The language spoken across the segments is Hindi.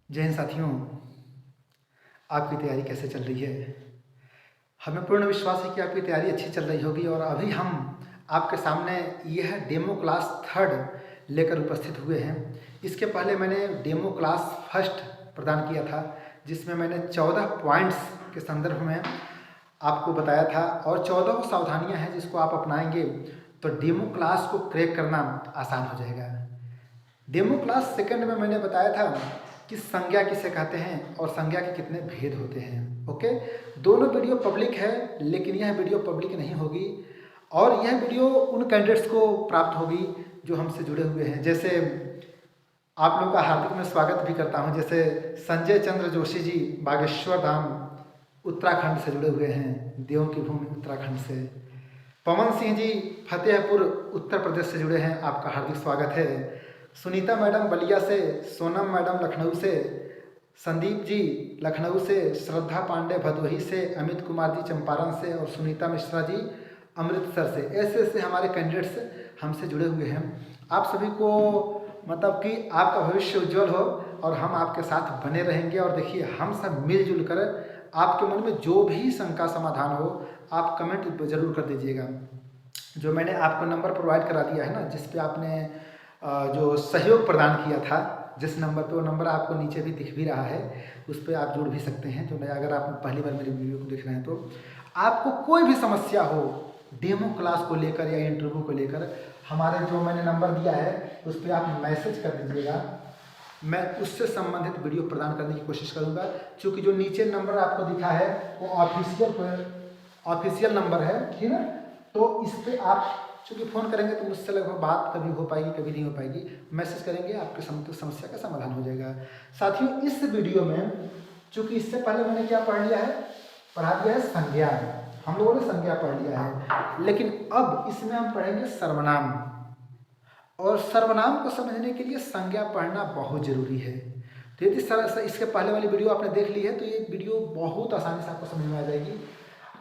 जय हिंद साथियों, आपकी तैयारी कैसे चल रही है। हमें पूर्ण विश्वास है कि आपकी तैयारी अच्छी चल रही होगी। और अभी हम आपके सामने यह डेमो क्लास 3 लेकर उपस्थित हुए हैं। इसके पहले मैंने डेमो क्लास 1 प्रदान किया था, जिसमें मैंने 14 पॉइंट्स के संदर्भ में आपको बताया था और 14 सावधानियां हैं जिसको आप अपनाएंगे तो डेमो क्लास को क्रैक करना आसान हो जाएगा। डेमो क्लास 2 में मैंने बताया था कि संज्ञा किसे कहते हैं और संज्ञा के कितने भेद होते हैं। ओके, दोनों वीडियो पब्लिक है, लेकिन यह वीडियो पब्लिक नहीं होगी और यह वीडियो उन कैंडिडेट्स को प्राप्त होगी जो हमसे जुड़े हुए हैं। जैसे आप लोगों का हार्दिक मैं स्वागत भी करता हूं। जैसे संजय चंद्र जोशी जी बागेश्वर धाम उत्तराखंड से जुड़े हुए हैं, देवों की भूमि उत्तराखंड से। पवन सिंह जी फतेहपुर उत्तर प्रदेश से जुड़े हैं, आपका हार्दिक स्वागत है। सुनीता मैडम बलिया से, सोनम मैडम लखनऊ से, संदीप जी लखनऊ से, श्रद्धा पांडे भदोही से, अमित कुमार जी चंपारण से और सुनीता मिश्रा जी अमृतसर से। ऐसे ऐसे हमारे कैंडिडेट्स हमसे जुड़े हुए हैं। आप सभी को मतलब कि आपका भविष्य उज्जवल हो और हम आपके साथ बने रहेंगे। और देखिए, हम सब मिलजुल कर आपके मन में जो भी शंका समाधान हो आप कमेंट जरूर कर दीजिएगा। जो मैंने आपको नंबर प्रोवाइड करा दिया है ना, जिस पे आपने जो सहयोग प्रदान किया था, जिस नंबर पे, वो नंबर आपको नीचे भी दिख भी रहा है, उस पर आप जुड़ भी सकते हैं। तो अगर आप पहली बार मेरी वीडियो को देख रहे हैं तो आपको कोई भी समस्या हो डेमो क्लास को लेकर या इंटरव्यू को लेकर, हमारे जो मैंने नंबर दिया है उस पर आप मैसेज कर दीजिएगा। मैं उससे संबंधित वीडियो प्रदान करने की कोशिश करूंगा। क्योंकि जो नीचे नंबर आपको दिखा है वो ऑफिशियल नंबर है, ठीक है। तो इस पर आप चूँकि फ़ोन करेंगे तो मुझसे लगभग बात कभी हो पाएगी, कभी नहीं हो पाएगी। मैसेज करेंगे, आपके समस्या का समाधान हो जाएगा। साथियों, इस वीडियो में चूँकि इससे पहले मैंने क्या पढ़ लिया है, पढ़ा दिया है संज्ञा, हम लोगों ने संज्ञा पढ़ लिया है। लेकिन अब इसमें हम पढ़ेंगे सर्वनाम, और सर्वनाम को समझने के लिए संज्ञा पढ़ना बहुत जरूरी है। तो यदि इसके पहले वाली वीडियो आपने देख ली है तो ये वीडियो बहुत आसानी से आपको समझ में आ जाएगी।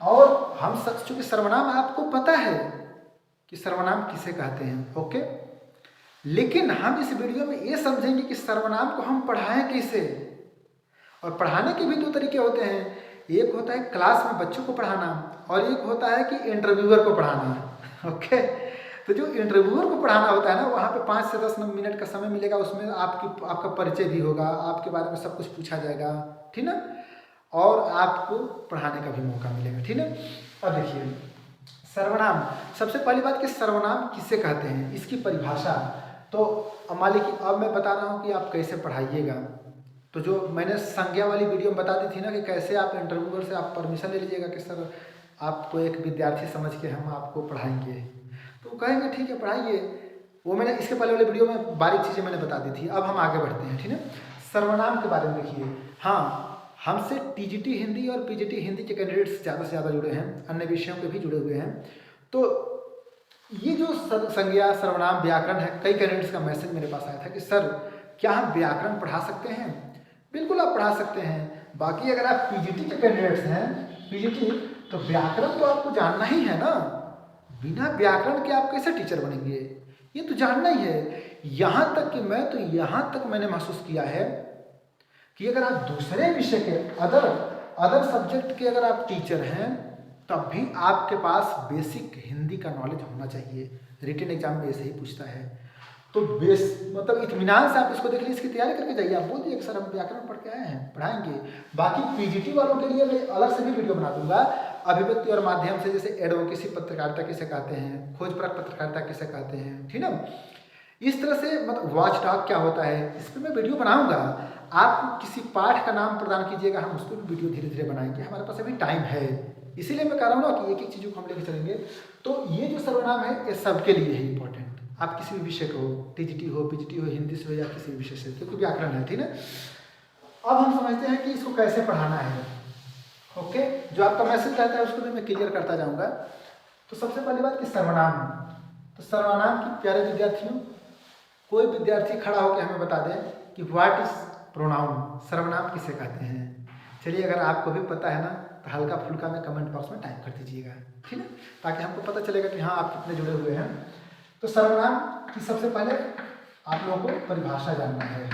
और हम चूँकि सर्वनाम आपको पता है कि सर्वनाम किसे कहते हैं, ओके, लेकिन हम इस वीडियो में ये समझेंगे कि सर्वनाम को हम पढ़ाएं कैसे। और पढ़ाने के भी दो तरीके होते हैं, एक होता है क्लास में बच्चों को पढ़ाना और एक होता है कि इंटरव्यूअर को पढ़ाना। ओके, तो जो इंटरव्यूअर को पढ़ाना होता है ना, वहाँ पे 5 से 10 मिनट का समय मिलेगा। उसमें आपका परिचय भी होगा, आपके बारे में सब कुछ पूछा जाएगा, ठीक ना, और आपको पढ़ाने का भी मौका मिलेगा, ठीक है। अब देखिए, सर्वनाम, सबसे पहली बात कि सर्वनाम किसे कहते हैं, इसकी परिभाषा। तो मान लीजिए कि अब मैं बता रहा हूँ कि आप कैसे पढ़ाइएगा। तो जो मैंने संज्ञा वाली वीडियो में बता दी थी ना कि कैसे आप इंटरव्यूअर से आप परमिशन ले लीजिएगा कि सर आपको एक विद्यार्थी समझ के हम आपको पढ़ाएंगे, तो वो कहेंगे ठीक है पढ़ाइए। वो मैंने इसके पहले वाले वीडियो में बारीक चीज़ें मैंने बता दी थी। अब हम आगे बढ़ते हैं, ठीक है। सर्वनाम के बारे में देखिए, हाँ, हमसे टीजीटी हिंदी और पीजीटी हिंदी के कैंडिडेट्स ज़्यादा से ज़्यादा जुड़े हैं, अन्य विषयों के भी जुड़े हुए हैं। तो ये जो संज्ञा, सर्वनाम, व्याकरण है, कई कैंडिडेट्स का मैसेज मेरे पास आया था कि सर क्या हम व्याकरण पढ़ा सकते हैं। बिल्कुल आप पढ़ा सकते हैं। बाकी अगर आप पीजीटी के कैंडिडेट्स हैं, पीजीटी, तो व्याकरण तो आपको जानना ही है ना। बिना व्याकरण के आप कैसे टीचर बनेंगे, ये तो जानना ही है। यहाँ तक कि यहाँ तक मैंने महसूस किया है कि अगर आप दूसरे विषय के अदर सब्जेक्ट के अगर आप टीचर हैं तब भी आपके पास बेसिक हिंदी का नॉलेज होना चाहिए। रिटन एग्जाम में ऐसे ही पूछता है। तो मतलब इत्मीनान से आप इसको देख लीजिए, इसकी तैयारी करके जाइए। आप बोल दिए कि सर हम व्याकरण पढ़ के आए हैं, पढ़ाएंगे। बाकी पीजीटी वालों के लिए मैं अलग से भी वीडियो बना दूंगा, अभिव्यक्ति और माध्यम से, जैसे एडवोकेसी पत्रकारिता किसे कहते हैं, खोजपरक पत्रकारिता किसे कहते हैं, ठीक ना। इस तरह से मतलब वॉच डॉग क्या होता है, इस पर मैं वीडियो बनाऊंगा। आप किसी पाठ का नाम प्रदान कीजिएगा, हम उस पर भी वीडियो धीरे धीरे बनाएंगे। हमारे पास अभी टाइम है, इसीलिए मैं कह रहा हूँ ना कि एक एक चीज़ों को हम लेकर चलेंगे। तो ये जो सर्वनाम है ये सबके लिए है इंपॉर्टेंट। आप किसी भी विषय को हो, टीजीटी हो, पीजीटी हो, हिंदी से हो या किसी भी विषय से, क्योंकि व्याकरण है, ठीक है। अब हम समझते हैं कि इसको कैसे पढ़ाना है। ओके, जो आपका मैसेज रहता है उसको भी मैं क्लियर करता जाऊंगा। तो सबसे पहली बात कि सर्वनाम, तो सर्वनाम की प्यारे विद्यार्थियों, कोई विद्यार्थी खड़ा होकर हमें बता दें कि व्हाट इज प्रोनाउन, सर्वनाम किसे कहते हैं। चलिए, अगर आपको भी पता है ना तो हल्का फुल्का में कमेंट बॉक्स में टाइप कर दीजिएगा, ठीक है, ताकि हमको पता चलेगा कि हाँ आप कितने जुड़े हुए हैं। तो सर्वनाम की सबसे पहले आप लोगों को परिभाषा जानना है।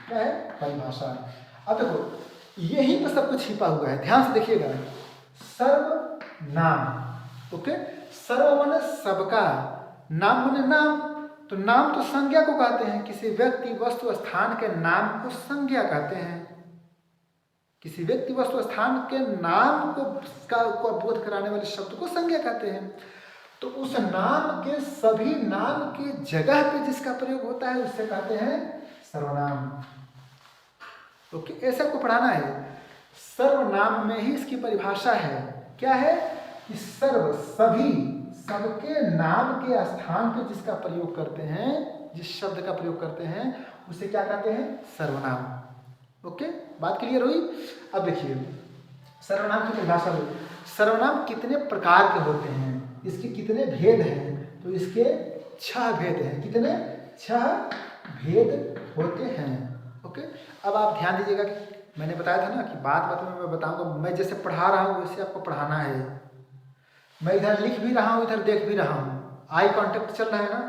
क्या है? परिभाषा। अब देखो यही पर सब कुछ छिपा हुआ है, ध्यान से देखिएगा। सर्वनाम, ओके, सर्व माने सबका, नाम माने नाम, तो नाम तो संज्ञा को कहते हैं, किसी व्यक्ति वस्तु स्थान के नाम को संज्ञा कहते हैं। किसी व्यक्ति वस्तु स्थान के नाम को बोध कराने वाले शब्द को संज्ञा कहते हैं। तो उस नाम के सभी नाम के जगह पे जिसका प्रयोग होता है उससे कहते हैं सर्वनाम। ओके, ऐसा को पढ़ाना है। सर्वनाम में ही इसकी परिभाषा है, क्या है कि सर्व सभी, सबके नाम के स्थान पे जिसका प्रयोग करते हैं, जिस शब्द का प्रयोग करते हैं उसे क्या कहते हैं? सर्वनाम। ओके, बात क्लियर हुई? अब देखिए सर्वनाम की परिभाषा हुई। सर्वनाम कितने प्रकार के होते हैं, इसके कितने भेद हैं? तो इसके 6 भेद हैं। कितने? 6 भेद होते हैं। ओके, अब आप ध्यान दीजिएगा कि मैंने बताया था ना कि बात में मैं बताऊंगा, मैं जैसे पढ़ा रहा हूँ वैसे आपको पढ़ाना है। मैं इधर लिख भी रहा हूँ, इधर देख भी रहा हूँ, आई कांटेक्ट चल रहा है ना।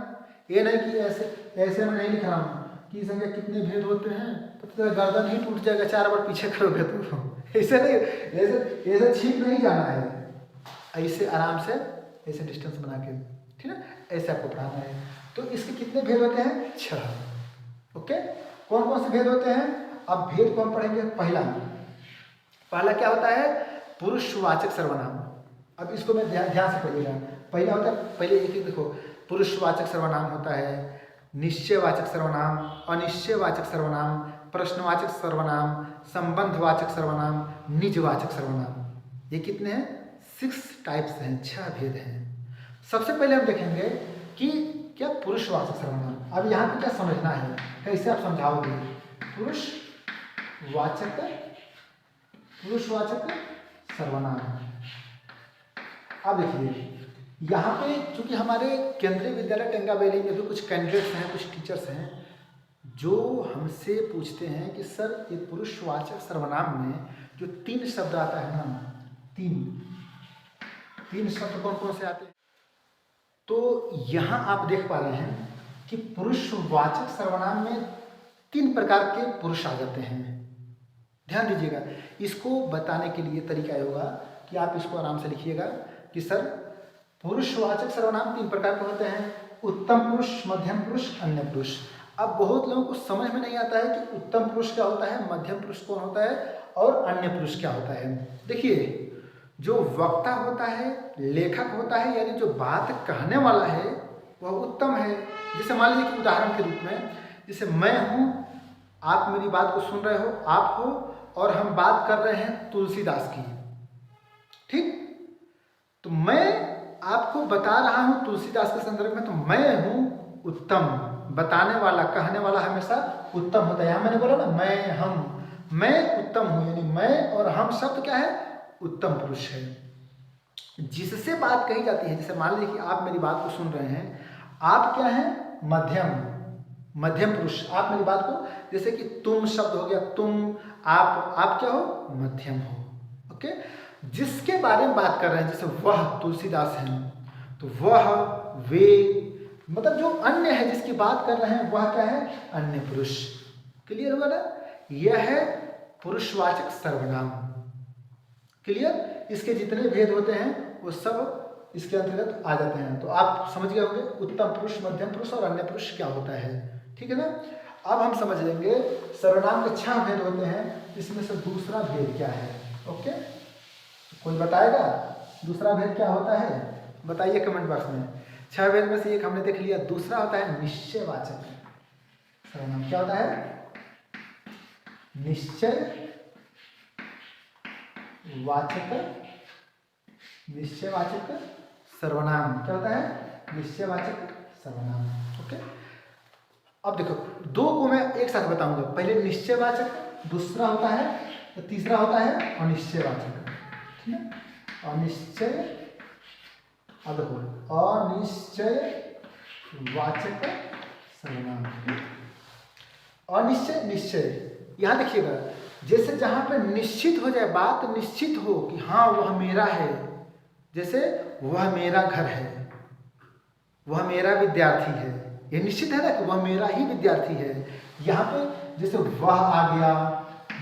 ये नहीं कि ऐसे मैं नहीं लिख रहा हूँ कि संख्या कितने भेद होते हैं तो तेरा गर्दन ही टूट जाएगा 4 बार पीछे करोगे तो। ऐसे नहीं, ऐसे छीप नहीं जाना है, ऐसे आराम से ऐसे डिस्टेंस बना के, ठीक है, ऐसे आपको पढ़ाना है। तो इसके कितने भेद होते हैं? 6। ओके, कौन कौन से भेद होते हैं? अब भेद को हम पढ़ेंगे। पहला क्या होता है? पुरुषवाचक सर्वनाम। अब इसको मैं ध्यान से पढ़िएगा। पहला होता है, पहले एक देखो, पुरुषवाचक सर्वनाम होता है, निश्चयवाचक सर्वनाम, अनिश्चयवाचक सर्वनाम, प्रश्नवाचक सर्वनाम, संबंधवाचक सर्वनाम, निजवाचक सर्वनाम। ये कितने हैं? 6 टाइप्स हैं, 6 भेद हैं। सबसे पहले हम देखेंगे कि क्या पुरुषवाचक सर्वनाम। अब यहाँ पे क्या समझना है, कैसे आप समझाओगे? पुरुषवाचक सर्वनाम। अब देखिए यहाँ पे चूंकि हमारे केंद्रीय विद्यालय टेंगाबेली में भी कुछ कैंडिडेट्स हैं, कुछ टीचर्स हैं जो हमसे पूछते हैं कि सर ये पुरुषवाचक सर्वनाम में जो 3 शब्द आता है ना, तीन शब्द कौन कौन से आते हैं? तो यहाँ आप देख पा रहे हैं कि पुरुषवाचक सर्वनाम में 3 प्रकार के पुरुष आ जाते हैं। ध्यान दीजिएगा, इसको बताने के लिए तरीका होगा कि आप इसको आराम से लिखिएगा कि सर पुरुषवाचक सर्वनाम 3 प्रकार के होते हैं, उत्तम पुरुष, मध्यम पुरुष, अन्य पुरुष। अब बहुत लोगों को समझ में नहीं आता है कि उत्तम पुरुष क्या होता है, मध्यम पुरुष कौन होता है और अन्य पुरुष क्या होता है। देखिए, जो वक्ता होता है, लेखक होता है, यानी जो बात कहने वाला है वह उत्तम है। जैसे मान लीजिए कि उदाहरण के रूप में, जैसे मैं हूँ, आप मेरी बात को सुन रहे हो, आप हो, और हम बात कर रहे हैं तुलसीदास की, ठीक? तो मैं आपको बता रहा हूँ तुलसीदास के संदर्भ में, तो मैं हूँ उत्तम। बताने वाला, कहने वाला हमेशा उत्तम होता है। यहाँ मैंने बोला ना मैं, हम, मैं उत्तम हूँ, यानी मैं और हम शब्द क्या है? उत्तम पुरुष है। जिससे बात कही जाती है, जैसे मान लीजिए कि आप मेरी बात को सुन रहे हैं, आप क्या हैं? मध्यम पुरुष। आप मेरी बात को, जैसे कि तुम शब्द हो गया, तुम, आप क्या हो? मध्यम हो। ओके, जिसके बारे में बात कर रहे हैं, जैसे वह तुलसीदास हैं, तो वह, वे, मतलब जो अन्य है जिसकी बात कर रहे हैं वह क्या है? अन्य पुरुष। क्लियर हुआ ना? यह है पुरुषवाचक सर्वनाम। क्लियर? इसके जितने भेद होते हैं वो सब इसके अंतर्गत आ जाते हैं। तो आप समझ गए होंगे उत्तम पुरुष, मध्यम पुरुष और अन्य पुरुष क्या होता है। ठीक है ना? अब हम समझ लेंगे सर्वनाम के 6 भेद होते हैं, इसमें से दूसरा भेद क्या है। ओके, कोई बताएगा दूसरा भेद क्या होता है? बताइए कमेंट बॉक्स में। 6 भेद में से एक हमने देख लिया, दूसरा होता है निश्चयवाचक सर्वनाम। क्या होता है? निश्चयवाचक सर्वनाम। क्या होता है? निश्चयवाचक सर्वनाम। ओके, अब देखो 2 को मैं एक साथ बताऊंगा। पहले निश्चयवाचक, दूसरा होता है, तीसरा होता है अनिश्चयवाचक। ठीक है? अनिश्चय, अब देखो अनिश्चयवाचक सर्वनाम। अनिश्चय, निश्चय, यहाँ देखिएगा, जैसे जहाँ पे निश्चित हो जाए, बात निश्चित हो कि हाँ वह मेरा है, जैसे वह मेरा घर है, वह मेरा विद्यार्थी है, ये निश्चित है ना कि वह मेरा ही विद्यार्थी है। यहाँ पे जैसे वह आ गया,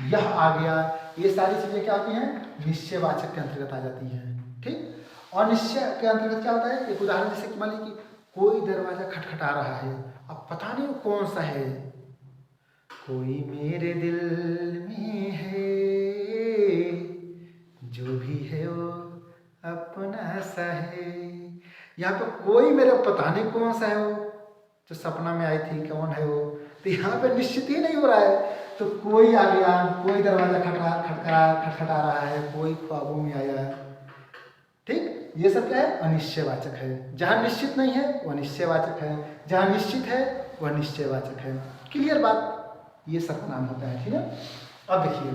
यह आ गया, ये सारी चीजें क्या होती हैं, निश्चयवाचक के अंतर्गत आ जाती हैं। ठीक, और निश्चय के अंतर्गत क्या होता है, एक उदाहरण जैसे कि मान लीजिए कि कोई दरवाजा खटखटा रहा है, अब पता नहीं वो कौन सा है, कोई मेरे दिल में है, जो भी है वो अपना सा है। यहाँ पे कोई मेरे पता नहीं कौन सा है वो, जो सपना में आई थी कौन है वो, तो यहाँ पे निश्चित ही नहीं हो रहा है। तो कोई आ गया, कोई दरवाजा खटखटा रहा है, कोई ख्वाबों में आया है। ठीक, ये सब क्या है, अनिश्चयवाचक है। जहाँ निश्चित नहीं है वह निश्चयवाचक है, जहाँ निश्चित है वह निश्चयवाचक है। क्लियर बात, ये सर्वनाम होता है। ठीक है, अब देखिए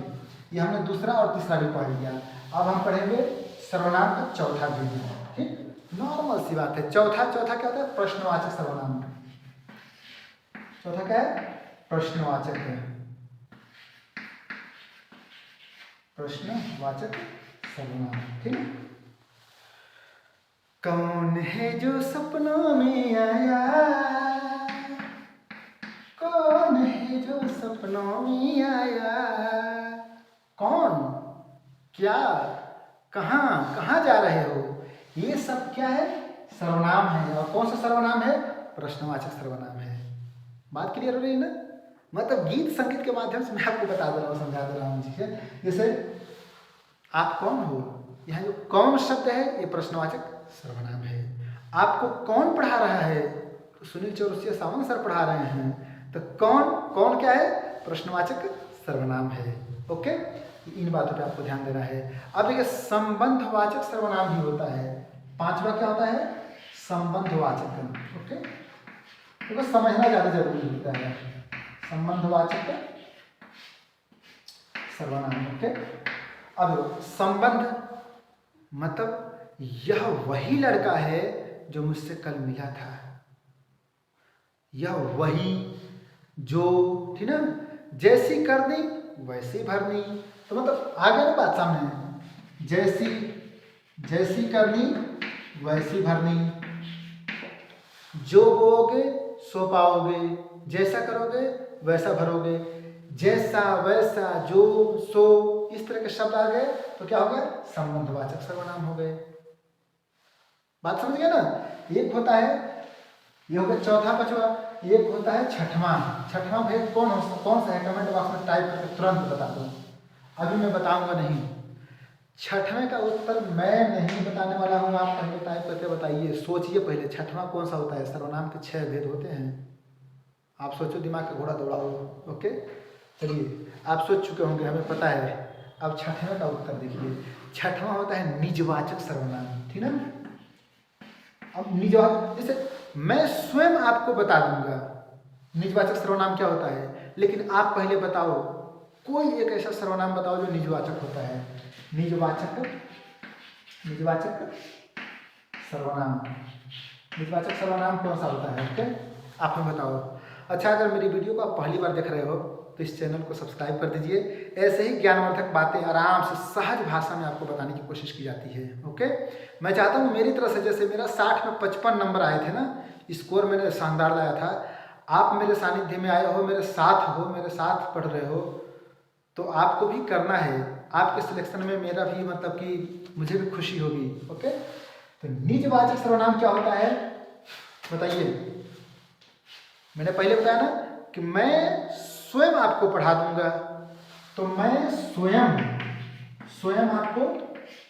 ये हमने दूसरा और तीसरा भी पढ़ लिया। अब हम पढ़ेंगे सर्वनाम का चौथा भी। ठीक, नॉर्मल सी बात है। चौथा क्या होता है, प्रश्नवाचक सर्वनाम। चौथा क्या है, प्रश्नवाचक है, प्रश्नवाचक सर्वनाम। ठीक, कौन है जो सपनों में आया, कौन है जो सपनों में आया, कौन, क्या, कहाँ, कहाँ जा रहे हो, ये सब क्या है, सर्वनाम है। और कौन सा सर्वनाम है, प्रश्नवाचक सर्वनाम है। बात क्लियर हो रही है ना, मतलब गीत संगीत के माध्यम से मैं आपको बता दे रहा हूँ, समझा दे रहा हूँ। ठीक है, जैसे आप कौन हो, यहाँ जो कौन शब्द है ये प्रश्नवाचक सर्वनाम है। आपको कौन पढ़ा रहा है, तो सुनील चौरसिया सावंत सर पढ़ा रहे हैं, तो कौन, कौन क्या है, प्रश्नवाचक सर्वनाम है। ओके, इन बातों पे आपको ध्यान देना है। अब देखिए संबंधवाचक सर्वनाम भी होता है। पांचवा क्या होता है, संबंधवाचक। ओके, तो समझना ज्यादा जरूरी होता है, संबंधवाचक सर्वनाम। ओके, अब संबंध मतलब यह वही लड़का है जो मुझसे कल मिला था, यह वही जो, ठीक ना, जैसी करनी वैसी भरनी। तो मतलब आ गया ना बात सामने, जैसी, जैसी करनी वैसी भरनी, जो बोओगे सो पाओगे, जैसा करोगे वैसा भरोगे, जैसा वैसा जो सो, इस तरह के शब्द आ गए तो क्या हो गया, संबंधवाचक सर्वनाम हो गए। बात समझ गया ना। एक होता है, ये हो गया चौथा पांचवा, एक होता है छठवां। छठवां भेद कौन सा है, कमेंट बॉक्स में टाइप करके तुरंत बता दो, अभी मैं बताऊंगा नहीं। छठवें का उत्तर मैं नहीं बताने वाला हूँ, आप पहले टाइप करके बताइए, सोचिए पहले छठवां कौन सा होता है। सर्वनाम के 6 भेद होते हैं, आप सोचो, दिमाग का घोड़ा दौड़ाओ। ओके, चलिए आप सोच चुके होंगे, हमें पता है। अब छठवें का उत्तर देखिए, छठवां होता है निजवाचक सर्वनाम। ठीक है, अब निजवाचक, जैसे मैं स्वयं आपको बता दूंगा निजवाचक सर्वनाम क्या होता है, लेकिन आप पहले बताओ, कोई एक ऐसा सर्वनाम बताओ जो निजवाचक होता है। निजवाचक, निजवाचक सर्वनाम, निजवाचक सर्वनाम कौन सा होता है, ओके, आप हमें बताओ। अच्छा, अगर मेरी वीडियो को आप पहली बार देख रहे हो तो इस चैनल को सब्सक्राइब कर दीजिए। ऐसे ही ज्ञानवर्धक बातें आराम से सहज भाषा में आपको बताने की कोशिश की जाती है। ओके, मैं चाहता हूँ मेरी तरफ से, जैसे मेरा 60 में 55 नंबर आए थे ना, स्कोर मैंने शानदार लाया था, आप मेरे सानिध्य में आए हो, मेरे साथ हो, मेरे साथ पढ़ रहे हो, तो आपको भी करना है। आपके सिलेक्शन में मेरा भी मतलब कि मुझे भी खुशी होगी। ओके, तो निजवाचक सर्वनाम क्या होता है बताइए। मैंने पहले बताया ना कि मैं स्वयं आपको पढ़ा दूंगा, तो मैं स्वयं आपको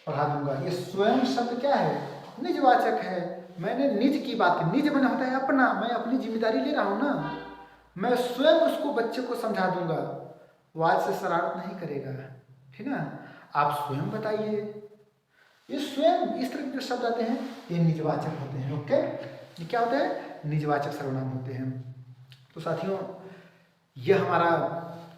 पढ़ा दूंगा। ये स्वयं शब्द क्या है, निजवाचक है। मैंने निज की बात की, निज मैंने होता है अपना, मैं अपनी जिम्मेदारी ले रहा हूं ना, मैं स्वयं उसको बच्चे को समझा दूंगा, वो आज से शरारत नहीं करेगा। ठीक है, आप स्वयं बताइए। ये स्वयं, इस तरह के जो शब्द आते हैं ये निजवाचक होते हैं। ओके, ये क्या होते हैं, निजवाचक सर्वनाम होते हैं। तो साथियों, यह हमारा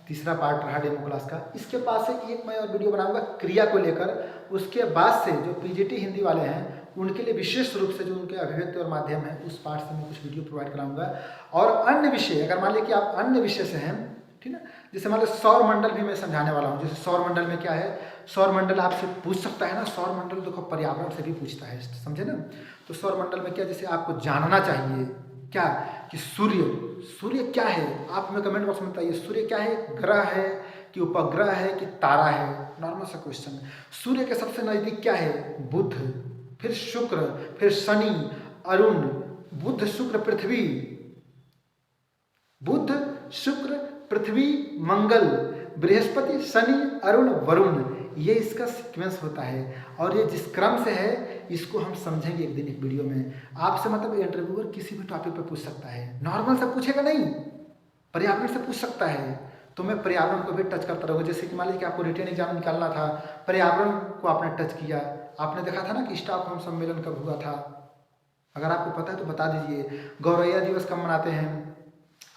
तीसरा पार्ट रहा डेमो क्लास का। इसके बाद से एक मैं और वीडियो बनाऊंगा क्रिया को लेकर। उसके बाद से जो पीजीटी हिंदी वाले हैं उनके लिए विशेष रूप से जो उनके अभिव्यक्ति और माध्यम है उस पार्ट से मैं कुछ वीडियो प्रोवाइड कराऊंगा। और अन्य विषय, अगर मान लीजिए कि आप अन्य विषय से हैं, ठीक है, जैसे मान लो सौर मंडल भी मैं समझाने वाला हूँ। जैसे सौर मंडल में क्या है, सौर मंडल आपसे पूछ सकता है ना, सौर मंडल देखो पर्यावरण से भी पूछता है, समझे ना। तो सौर मंडल में क्या, जैसे आपको जानना चाहिए क्या कि सूर्य सूर्य क्या है, आप हमें कमेंट बॉक्स में बताइए। सूर्य क्या है, ग्रह है कि उपग्रह है कि तारा है? नॉर्मल सा क्वेश्चन। सूर्य के सबसे नजदीक क्या है, बुध, फिर शुक्र, फिर शनि, अरुण, बुध शुक्र पृथ्वी, बुध शुक्र पृथ्वी मंगल, बृहस्पति शनि अरुण वरुण, ये इसका सीक्वेंस होता है। और ये जिस क्रम से है इसको हम समझेंगे एक दिन एक वीडियो में। आपसे मतलब इंटरव्यूअर किसी भी टॉपिक पे पूछ सकता है, नॉर्मल से पूछेगा नहीं, पर्यावरण से पूछ सकता है। तो मैं पर्यावरण को भी टच करता रहूँगा। जैसे कि मान लीजिए कि आपको रिटन एग्जाम निकालना था, पर्यावरण को आपने टच किया, आपने देखा था ना कि स्टॉकहोम सम्मेलन कब हुआ था? अगर आपको पता है तो बता दीजिए। गौरैया दिवस कब मनाते हैं?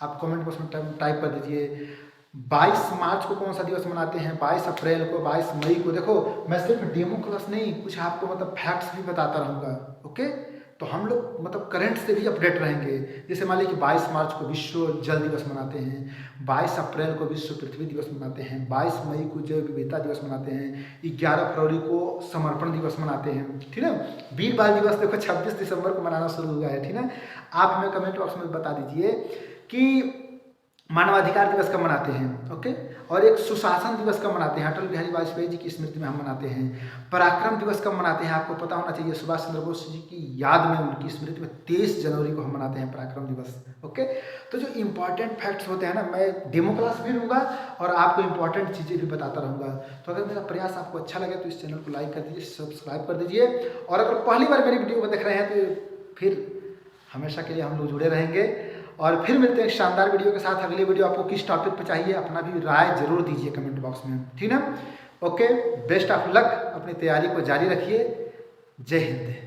आप कमेंट बॉक्स में टाइप कर दीजिए। 22 मार्च को कौन सा दिवस मनाते हैं? 22 अप्रैल को, 22 मई को। देखो मैं सिर्फ डेमो क्लास नहीं, कुछ आपको मतलब फैक्ट्स भी बताता रहूँगा। ओके, तो हम लोग मतलब करंट से भी अपडेट रहेंगे। जैसे मान लीजिए कि 22 मार्च को विश्व जल दिवस मनाते हैं, 22 अप्रैल को विश्व पृथ्वी दिवस मनाते हैं, 22 मई को जैव विविधता दिवस मनाते हैं, 11 फरवरी को समर्पण दिवस मनाते हैं, ठीक है। वीर बाल दिवस देखो 26 दिसंबर को मनाना शुरू हुआ है, ठीक है। आप हमें कमेंट बॉक्स में बता दीजिए कि मानवाधिकार दिवस कब मनाते हैं, ओके। और एक सुशासन दिवस कब मनाते हैं? अटल बिहारी वाजपेयी जी की स्मृति में हम मनाते हैं। पराक्रम दिवस कब मनाते हैं? आपको पता होना चाहिए, सुभाष चंद्र बोस जी की याद में, उनकी स्मृति में 23 जनवरी को हम मनाते हैं पराक्रम दिवस, ओके। तो जो इंपॉर्टेंट फैक्ट्स होते हैं ना, मैं डेमो क्लास भी लूँगा और आपको इंपॉर्टेंट चीज़ें भी बताता रहूँगा। तो अगर मेरा प्रयास आपको अच्छा लगे तो इस चैनल को लाइक कर दीजिए, सब्सक्राइब कर दीजिए। और अगर पहली बार मेरी वीडियो को देख रहे हैं तो फिर हमेशा के लिए हम लोग जुड़े रहेंगे। और फिर मिलते हैं शानदार वीडियो के साथ। अगली वीडियो आपको किस टॉपिक पे चाहिए, अपना भी राय जरूर दीजिए कमेंट बॉक्स में, ठीक है। ओके, बेस्ट ऑफ लक, अपनी तैयारी को जारी रखिए। जय हिंद।